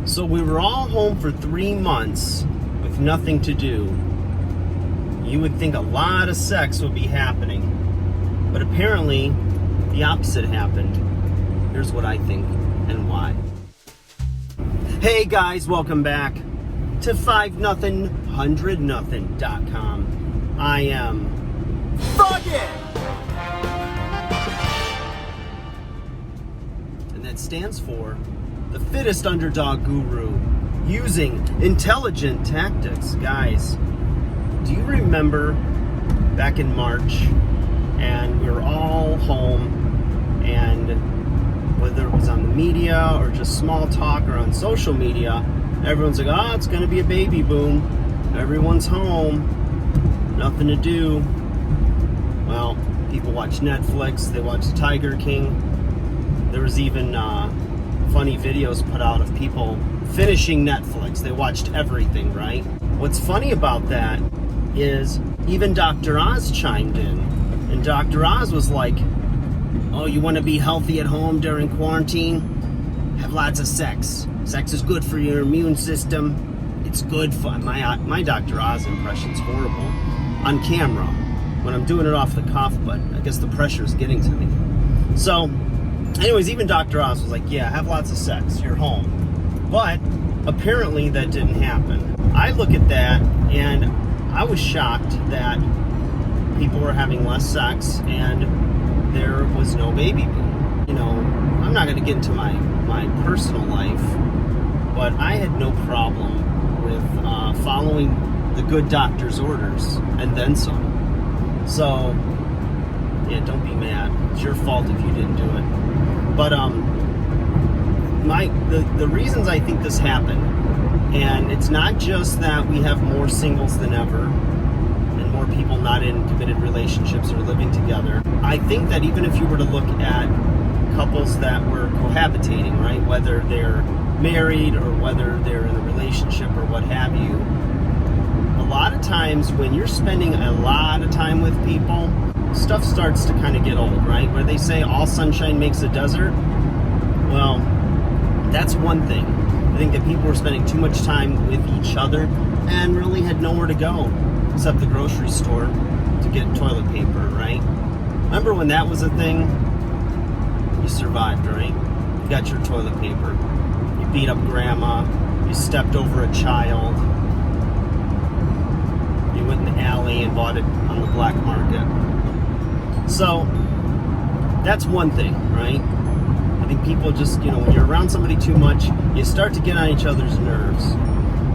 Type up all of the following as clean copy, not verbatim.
So we were all home for 3 months with nothing to do. You would think a lot of sex would be happening, but apparently the opposite happened. Here's what I think and why. Hey guys, welcome back to 5nothing100nothing.com. I am Fuggin'! And that stands for the fittest underdog guru using intelligent tactics. Guys, do you remember back in March and we were all home, and whether it was on the media or just small talk or on social media, everyone's like, oh, it's gonna be a baby boom. Everyone's home, nothing to do. Well, people watch Netflix, they watch Tiger King. There was even funny videos put out of people finishing Netflix. They watched everything, right? What's funny about that is even Dr. Oz chimed in. And Dr. Oz was like, oh, you want to be healthy at home during quarantine? Have lots of sex. Sex is good for your immune system. It's good for... My Dr. Oz impression's horrible on camera when I'm doing it off the cuff, but I guess the pressure's getting to me. So, anyways, even Dr. Oz was like, yeah, have lots of sex. You're home. But apparently that didn't happen. I look at that and I was shocked that people were having less sex and there was no baby boom. You know, I'm not going to get into my personal life, but I had no problem with following the good doctor's orders and then some. So, yeah, don't be mad. It's your fault if you didn't do it. But the reasons I think this happened, and it's not just that we have more singles than ever and more people not in committed relationships or living together. I think that even if you were to look at couples that were cohabitating, right, whether they're married or whether they're in a relationship or what have you, a lot of times when you're spending a lot of time with people, stuff starts to kind of get old, right? Where they say all sunshine makes a desert. Well, that's one thing. I think that people were spending too much time with each other and really had nowhere to go except the grocery store to get toilet paper, right? Remember when that was a thing? You survived, right? You got your toilet paper. You beat up grandma. You stepped over a child. You went in the alley and bought it on the black market. So, that's one thing, right? I think people just, when you're around somebody too much, you start to get on each other's nerves.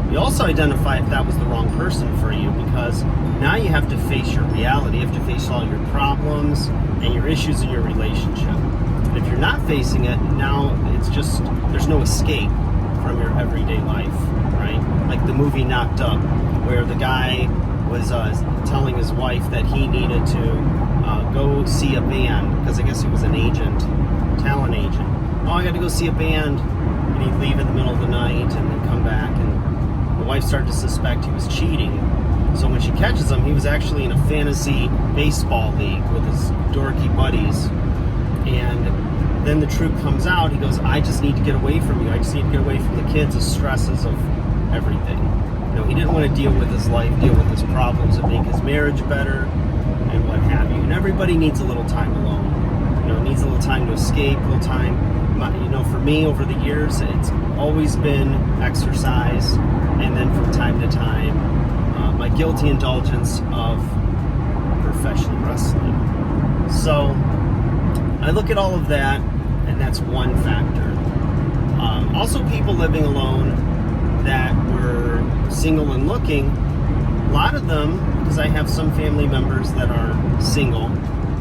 You also identify if that was the wrong person for you, because now you have to face your reality. You have to face all your problems and your issues in your relationship. And if you're not facing it, now it's just, there's no escape from your everyday life, right? Like the movie Knocked Up, where the guy was telling his wife that he needed to go see a band, because I guess he was an agent, talent agent. Oh, I got to go see a band. And he'd leave in the middle of the night and then come back, and the wife started to suspect he was cheating. So when she catches him, he was actually in a fantasy baseball league with his dorky buddies. And then the truth comes out. He goes, I just need to get away from you. I just need to get away from the kids, the stresses of everything. He didn't want to deal with his life, deal with his problems, and make his marriage better, and what have you. And everybody needs a little time alone. Needs a little time to escape, a little time. For me, over the years, it's always been exercise, and then from time to time, my guilty indulgence of professional wrestling. So, I look at all of that, and that's one factor. Also, people living alone that were single and looking, a lot of them, because I have some family members that are single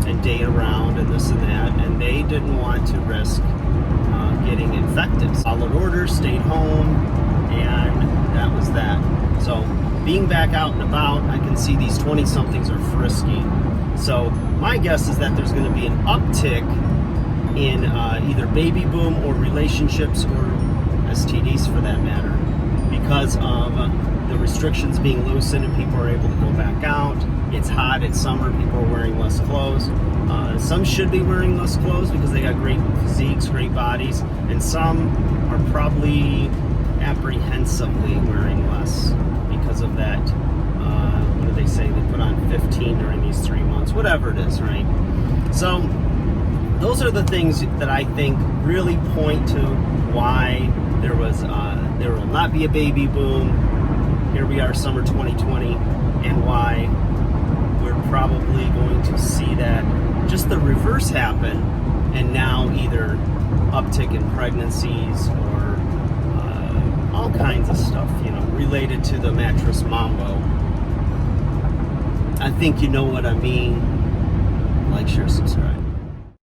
and date around and this and that, and they didn't want to risk getting infected. Followed orders, stayed home, and that was that. So being back out and about, I can see these 20-somethings are frisky. So my guess is that there's going to be an uptick in either baby boom or relationships or STDs for that matter, because of the restrictions being loosened and people are able to go back out. It's hot, it's summer, people are wearing less clothes. Some should be wearing less clothes because they got great physiques, great bodies, and some are probably massively wearing less because of that. What do they say? They put on 15 during these 3 months, whatever it is, right? So those are the things that I think really point to why there will not be a baby boom. Here we are, summer 2020, and why we're probably going to see that just the reverse happen, and now either uptick in pregnancies or all kinds of stuff, related to the mattress mambo. I think you know what I mean. Like, share, subscribe.